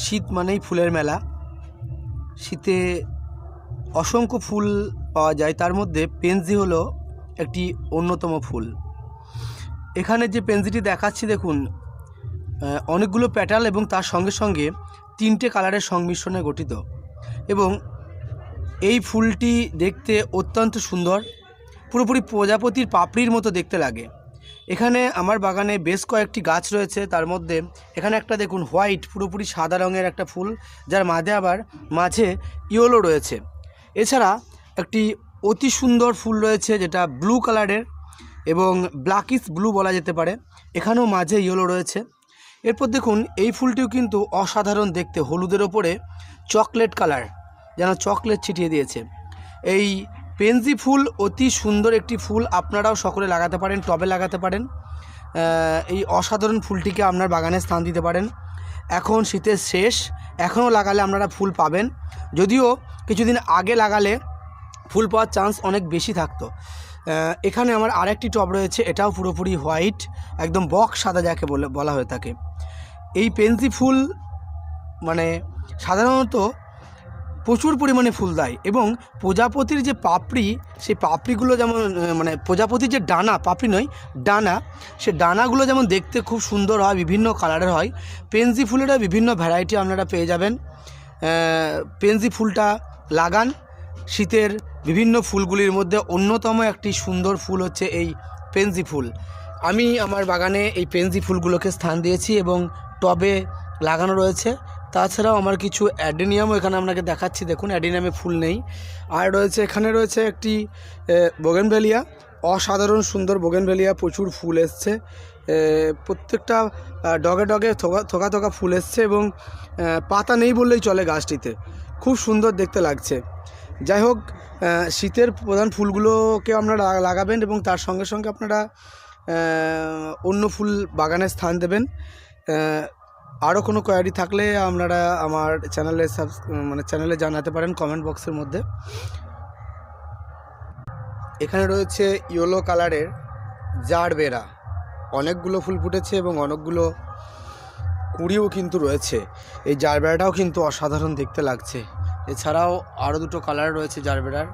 শীত মানেই ফুলের মেলা। শীতে অসংখ্য ফুল পাওয়া যায়, তার মধ্যে পেনজি হলো একটি অন্যতম ফুল। এখানে যে পেনজিটি দেখাচ্ছি দেখুন, অনেকগুলো প্যাটাল এবং তার সঙ্গে সঙ্গে 3টে কালারের সংমিশ্রণে গঠিত, এবং এই ফুলটি দেখতে অত্যন্ত সুন্দর, পুরোপুরি প্রজাপতির পাপড়ির মতো দেখতে লাগে। এখানে আমার বাগানে বেশ কয়েকটি গাছ রয়েছে, তার মধ্যে এখানে একটা দেখুন হোয়াইট পুরোপুরি সাদা রঙের একটা ফুল, যার মাঝে ইয়েলো রয়েছে। এছাড়া একটি অতি সুন্দর ফুল রয়েছে যেটা ব্লু কালারের এবং ব্ল্যাকিশ ব্লু বলা যেতে পারে, এখানেও মাঝে ইয়েলো রয়েছে। এরপর দেখুন এই ফুলটিও কিন্তু অসাধারণ দেখতে, হলুদের ওপরে চকলেট কালার, যেন চকলেট ছিটিয়ে দিয়েছে। এই পেনজি ফুল অতি সুন্দর একটি ফুল, আপনারাও সকলে লাগাতে পারেন, টবে লাগাতে পারেন। এই অসাধারণ ফুলটিকে আপনার বাগানে স্থান দিতে পারেন। এখন শীতের শেষ, এখনও লাগালে আপনারা ফুল পাবেন, যদিও কিছুদিন আগে লাগালে ফুল পাওয়ার চান্স অনেক বেশি থাকতো। এখানে আমার আরেকটি টব রয়েছে, এটাও পুরোপুরি হোয়াইট, একদম বক সাদা যাকে বলা হয়ে থাকে। এই পেনজি ফুল মানে সাধারণত প্রচুর পরিমাণে ফুল দেয়, এবং প্রজাপতির যে পাপড়ি, সেই পাপড়িগুলো যেমন মানে প্রজাপতির যে ডানা, পাপড়ি নয় ডানা, সে ডানাগুলো যেমন দেখতে খুব সুন্দর হয়, বিভিন্ন কালারের হয়। পেনজি ফুলেরও বিভিন্ন ভ্যারাইটি আপনারা পেয়ে যাবেন। পেনজি ফুলটা লাগান। শীতের বিভিন্ন ফুলগুলির মধ্যে অন্যতম একটি সুন্দর ফুল হচ্ছে এই পেনজি ফুল। আমি আমার বাগানে এই পেনজি ফুলগুলোকে স্থান দিয়েছি এবং টবে লাগানো রয়েছে। তাছাড়াও আমার কিছু অ্যাডেনিয়ামও এখানে আপনাকে দেখাচ্ছি, দেখুন অ্যাডেনিয়ামে ফুল নেই। আর এখানে রয়েছে একটি বোগেনভেলিয়া, অসাধারণ সুন্দর বোগেনভেলিয়া, প্রচুর ফুল এসছে, প্রত্যেকটা ডগে ডগে থোকা থোকা ফুল এসছে, এবং পাতা নেই বললেই চলে গাছটিতে, খুব সুন্দর দেখতে লাগছে। যাই হোক, শীতের প্রধান ফুলগুলোকে আপনারা লাগাবেন এবং তার সঙ্গে সঙ্গে আপনারা অন্য ফুল বাগানে স্থান দেবেন। আরও কোনো কোয়ারি থাকলে আপনারা আমার চ্যানেলে জানাতে পারেন কমেন্ট বক্সের মধ্যে। এখানে রয়েছে ইয়েলো কালারের জারবেরা, অনেকগুলো ফুল ফুটেছে এবং অনেকগুলো কুড়িও কিন্তু রয়েছে। এই জারবেরাটাও কিন্তু অসাধারণ দেখতে লাগছে। এছাড়াও আরও দুটো কালার রয়েছে জারবেরার।